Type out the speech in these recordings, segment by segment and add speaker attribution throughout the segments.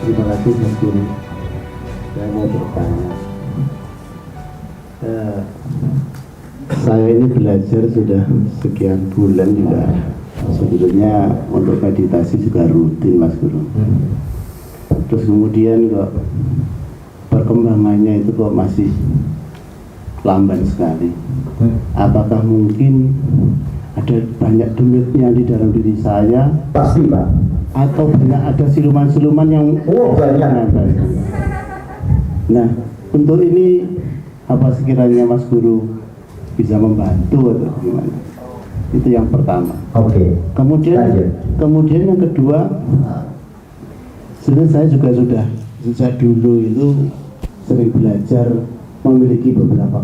Speaker 1: Terima kasih Mas Guru. Saya mau bertanya. Saya ini belajar sudah sekian bulan juga. Sebetulnya untuk meditasi juga rutin Mas Guru. Terus kemudian kok perkembangannya itu kok masih lamban sekali. Apakah mungkin ada banyak demitnya di dalam diri saya?
Speaker 2: Pasti Pak.
Speaker 1: Atau banyak ada siluman-siluman yang
Speaker 2: banyak.
Speaker 1: Nah, untuk ini apa sekiranya Mas Guru bisa membantu atau gimana? Itu yang pertama.
Speaker 2: Oke.
Speaker 1: Kemudian yang kedua, sebenarnya saya juga sudah sejak dulu itu sering belajar, memiliki beberapa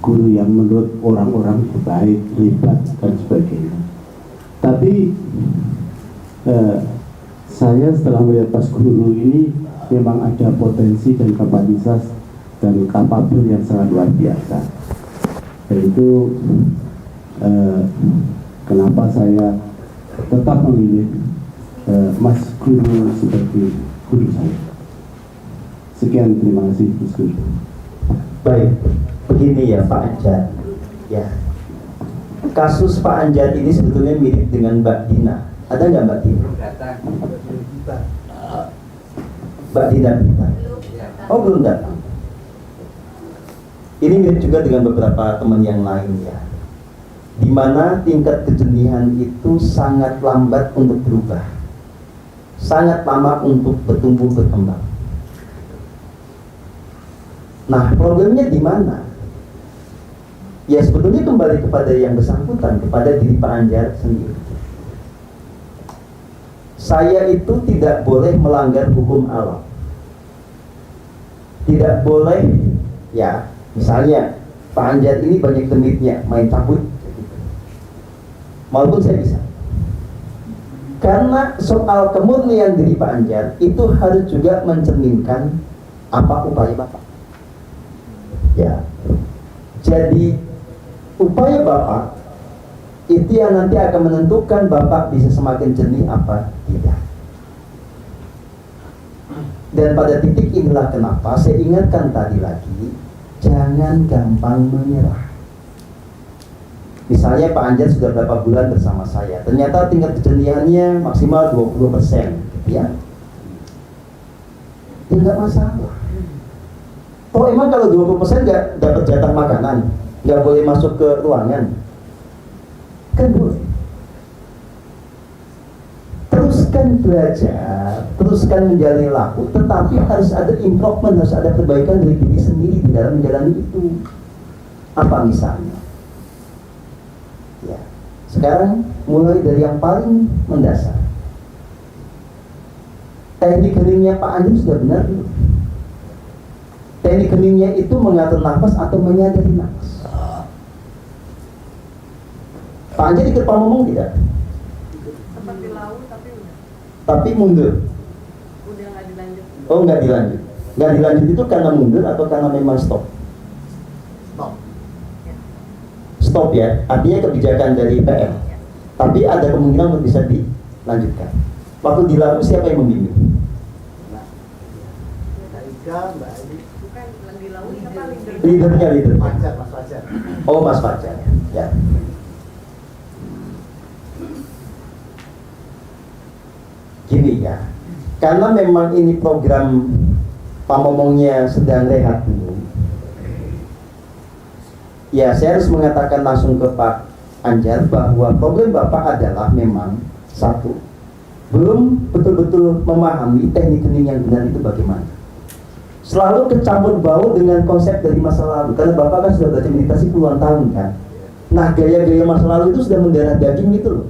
Speaker 1: guru yang menurut orang-orang baik, hebat dan sebagainya. Tapi saya setelah melihat Mas Guru ini memang ada potensi dan kapasitas dan kapabel yang sangat luar biasa. Dan itu kenapa saya tetap memilih Mas Guru sebagai guru saya. Sekian, terima kasih Mas Guru.
Speaker 2: Baik, begini ya Pak Anjat. Ya, kasus Pak Anjat ini sebetulnya mirip dengan Mbak Dina. Ada nggak Mbak Dina? Mbak Dina Dina. Oh belum datang. Ini mirip juga dengan beberapa teman yang lain ya, di mana tingkat kejenihan itu sangat lambat untuk berubah, sangat lama untuk bertumbuh berkembang. Nah, problemnya di mana? Ya sebetulnya kembali kepada yang bersangkutan, kepada diri Pak Anjar sendiri. Saya itu tidak boleh melanggar hukum alam. Tidak boleh, ya misalnya Pak Anjar ini banyak demitnya, main cabut. Walaupun saya bisa. Karena soal kemurnian diri Pak Anjar itu harus juga mencerminkan apa upaya Bapak. Ya, jadi upaya Bapak itu yang nanti akan menentukan Bapak bisa semakin jernih apa tidak. Dan pada titik inilah kenapa saya ingatkan tadi lagi, jangan gampang menyerah. Misalnya Pak Anjar sudah berapa bulan bersama saya, ternyata tingkat kejernihannya maksimal 20%, ya tidak masalah. Oh emang kalau 20% nggak dapat jatah makanan, nggak boleh masuk ke ruangan? Kan boleh. Teruskan belajar, teruskan menjalani laku, tetapi harus ada improvement, harus ada perbaikan dari diri sendiri di dalam menjalani itu. Apa misalnya? Ya, sekarang mulai dari yang paling mendasar. Teknik heningnya Pak Anjing sudah benar belum? Teknik heningnya itu mengatur nafas atau menyadari nafas. Pak Anjing ikut pamomong tidak?
Speaker 3: Seperti laut tapi udah.
Speaker 2: Tapi mundur.
Speaker 3: Udah nggak dilanjut.
Speaker 2: Oh nggak dilanjut. Nggak dilanjut itu karena mundur atau karena memang stop?
Speaker 3: Stop. Ya.
Speaker 2: Stop ya, artinya kebijakan dari PM. Tapi ada kemungkinan untuk bisa dilanjutkan. Waktu dilalu siapa yang membimbing?
Speaker 3: Bukan di laut siapa leader?
Speaker 2: Leadernya.
Speaker 1: Mas Fajar.
Speaker 2: Oh Mas Fajar. Ya. Gini ya, karena memang ini program pamomongnya sedang rehat dulu. Ya, saya harus mengatakan langsung ke Pak Anjar bahwa problem Bapak adalah memang satu, belum betul-betul memahami teknik hening yang benar itu bagaimana. Selalu kecampur baur dengan konsep dari masa lalu, karena Bapak kan sudah belajar meditasi puluhan tahun kan. Nah, gaya-gaya masa lalu itu sudah mendarah daging gitu loh.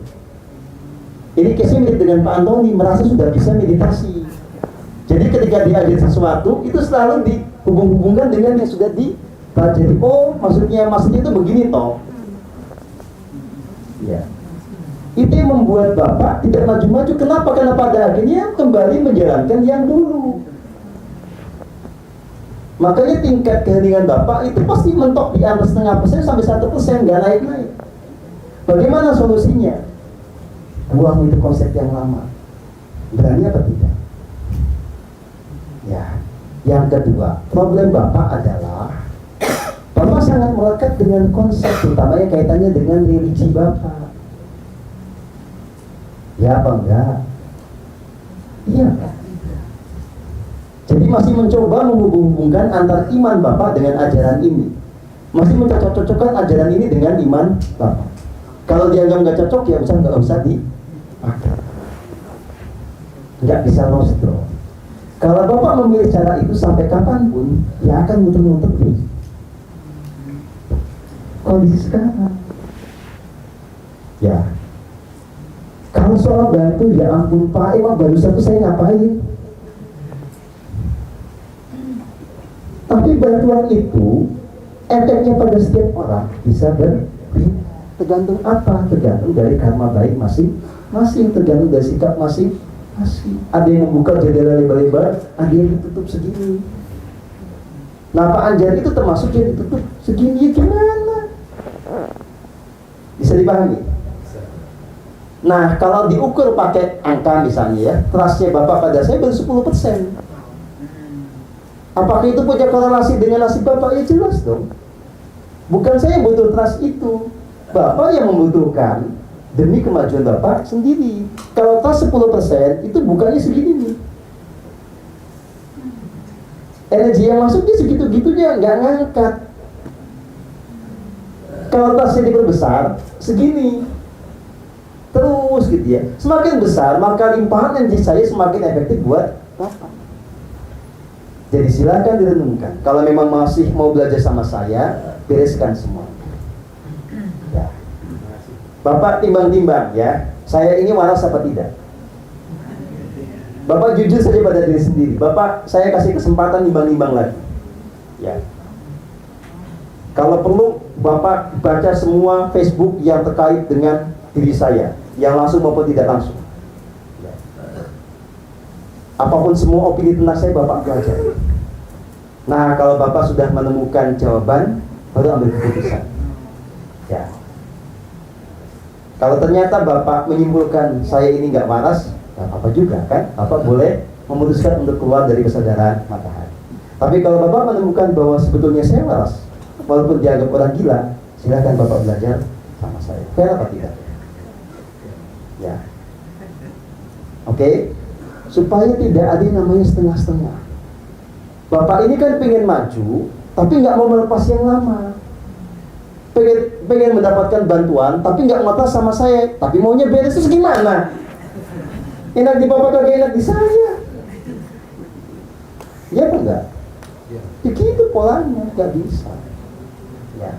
Speaker 2: Ini case-nya mirip dengan Pak Antoni, merasa sudah bisa meditasi. Jadi ketika diajar sesuatu, itu selalu dihubung-hubungkan dengan yang sudah dipelajari. Oh, maksudnya itu begini toh. Ya. Itu yang membuat Bapak tidak maju-maju. Kenapa? Karena pada akhirnya kembali menjalankan yang dulu. Makanya tingkat keheningan Bapak itu pasti mentok di atas 0,5% sampai 1%, nggak naik-naik. Bagaimana solusinya? Buang itu konsep yang lama. Berani apa tidak? Ya. Yang kedua, problem Bapak adalah Bapak sangat melekat dengan konsep, utamanya kaitannya dengan religi Bapak. Ya apa enggak? Iya kan? Jadi masih mencoba menghubungkan antara iman Bapak dengan ajaran ini. Masih mencocok-cocokkan ajaran ini dengan iman Bapak. Kalau dianggap nggak cocok, ya nggak usah dipakai. Nggak bisa lost draw. Kalau Bapak memilih cara itu sampai kapanpun, ya akan muter-muter di kondisi sekarang. Ya, kalau soal bantu, ya ampun Pak, emang baru satu saya ngapain? Tapi bantuan itu efeknya pada setiap orang bisa berbeda. Tergantung apa? Tergantung dari karma baik masing-masing, tergantung dari sikap masing-masing. Ada yang membuka jendela lebar-lebar, ada yang ditutup segini. Nah Pak Anjar itu termasuk yang ditutup segini, ya gimana? Bisa dipahami? Nah kalau diukur pakai angka misalnya ya, trustnya Bapak pada saya baru 10%. Apakah itu punya korelasi dengan nasib Bapak? Ya jelas dong. Bukan saya yang butuh trust itu, Bapak yang membutuhkan demi kemajuan Bapak sendiri. Kalau trust 10%, itu bukannya segini nih. Energi yang masuk dia segitu-gitunya, nggak ngangkat. Kalau trustnya diperbesar, segini. Terus gitu ya. Semakin besar, maka limpahan energi saya semakin efektif buat Bapak. Jadi silakan direnungkan. Kalau memang masih mau belajar sama saya, bereskan semua. Ya. Bapak timbang-timbang ya, saya ini waras apa tidak? Bapak jujur saja pada diri sendiri. Bapak, saya kasih kesempatan timbang-timbang lagi. Ya. Kalau perlu, Bapak baca semua Facebook yang terkait dengan diri saya, yang langsung maupun tidak langsung. Ya. Apapun semua opini tentang saya, Bapak pelajari. Nah, kalau Bapak sudah menemukan jawaban, baru ambil keputusan. Ya. Kalau ternyata Bapak menyimpulkan saya ini nggak waras, nggak apa-apa juga kan? Bapak boleh memutuskan untuk keluar dari kesadaran matahari. Tapi kalau Bapak menemukan bahwa sebetulnya saya waras, walaupun dianggap orang gila, silakan Bapak belajar sama saya. Fair apa tidak? Ya. Oke? Supaya tidak ada yang namanya setengah-setengah. Bapak ini kan pengen maju, tapi nggak mau melepas yang lama. Pengen mendapatkan bantuan, tapi nggak ngotot sama saya. Tapi maunya beres, terus gimana? Enak di Bapak, kagak enak di saya. Ya apa enggak? Begitu polanya, nggak bisa. Ya.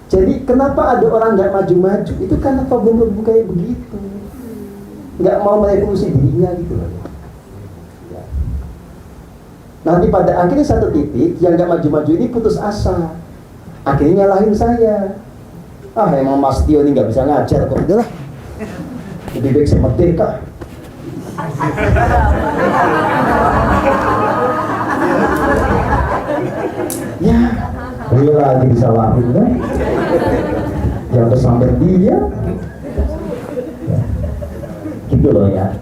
Speaker 2: Jadi kenapa ada orang nggak maju-maju? Itu karena problem kayak begitu. Nggak mau merevolusi dirinya gitu loh. Nanti pada akhirnya satu titik yang gak maju-maju ini putus asa, akhirnya nyalahin saya. Ah emang Mas Tio ini gak bisa ngajar kok. Udahlah, lebih baik saya merdeka. Ya, dia lagi disalahin kan? Yang kesampai dia. Ya. Gitu loh ya.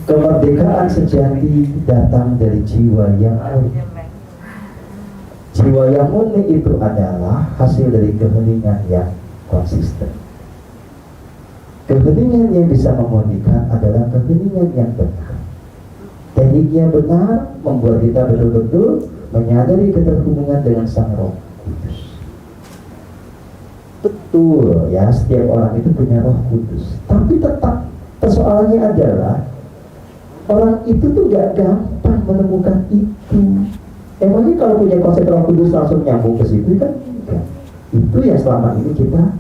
Speaker 2: Kemerdekaan sejati datang dari jiwa yang murni. Jiwa yang murni itu adalah hasil dari keheningan yang konsisten. Keheningan yang bisa memurnikan adalah keheningan yang benar. Tekniknya benar, membuat kita betul-betul menyadari keterhubungan dengan Sang Roh Kudus. Betul ya, setiap orang itu punya Roh Kudus. Tapi tetap persoalannya adalah orang itu tuh gak gampang menemukan itu. Emangnya kalau punya konsep Roh Kudus langsung nyambung ke situ kan enggak. Itu yang selama ini kita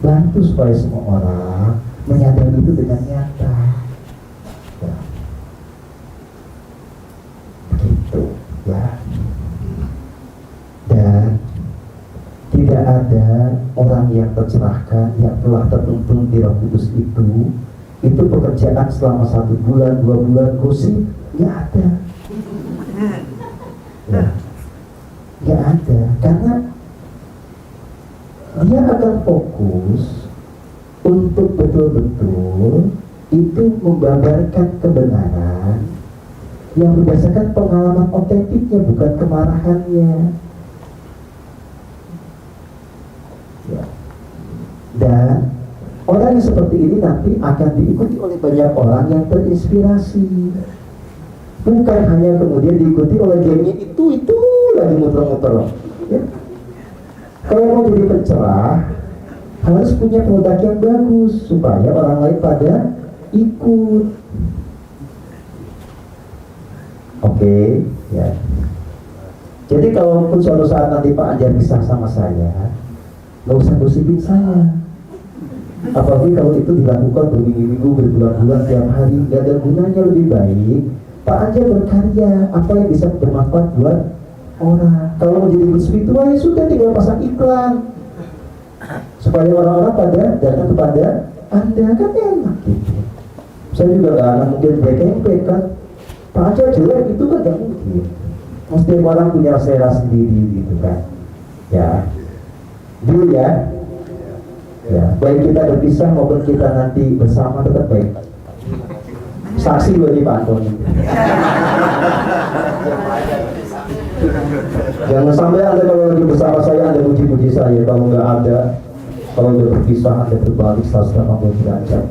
Speaker 2: bantu supaya semua orang menyadari itu dengan nyata. Ya. Begitu ya. Dan tidak ada orang yang tercerahkan, yang telah tertuntun di Roh Kudus itu pekerjaan selama 1 bulan, 2 bulan, kursi, nggak ada. Ya, nggak ada, karena dia akan fokus untuk betul-betul itu membabarkan kebenaran yang berdasarkan pengalaman otentiknya, bukan kemarahannya. Ya. Dan orang yang seperti ini nanti akan diikuti oleh banyak orang yang terinspirasi. Bukan hanya kemudian diikuti oleh gengnya itu lagi muter-muter. Ya. Kalau mau jadi pencerah, harus punya produk yang bagus supaya orang lain pada ikut. Oke, ya. Jadi kalaupun suatu saat nanti Pak Anjar pisah sama saya, nggak usah gosipin saya. Apalagi kalau itu dilakukan berminggu-minggu, berbulan-bulan, tiap hari, nggak ada gunanya. Lebih baik Pak Anjar berkarya, apa yang bisa bermanfaat buat orang. Kalau mau jadi spiritual ya sudah, tinggal pasang iklan supaya orang-orang pada datang kepada Anda, kan enak gitu. Saya juga nggak akan mungkin break kan. Pak Anjar jelek itu kan nggak mungkin. Mesti orang punya selera sendiri gitu kan. Ya, dulu ya. Ya, baik kita berpisah maupun kita nanti bersama tetap baik. Saksi bagi Pak Antoni. Jangan sampai Anda kalau lagi bersama saya Anda puji-puji saya, kalau nggak ada, kalau udah berpisah Anda berbalik 180 derajat.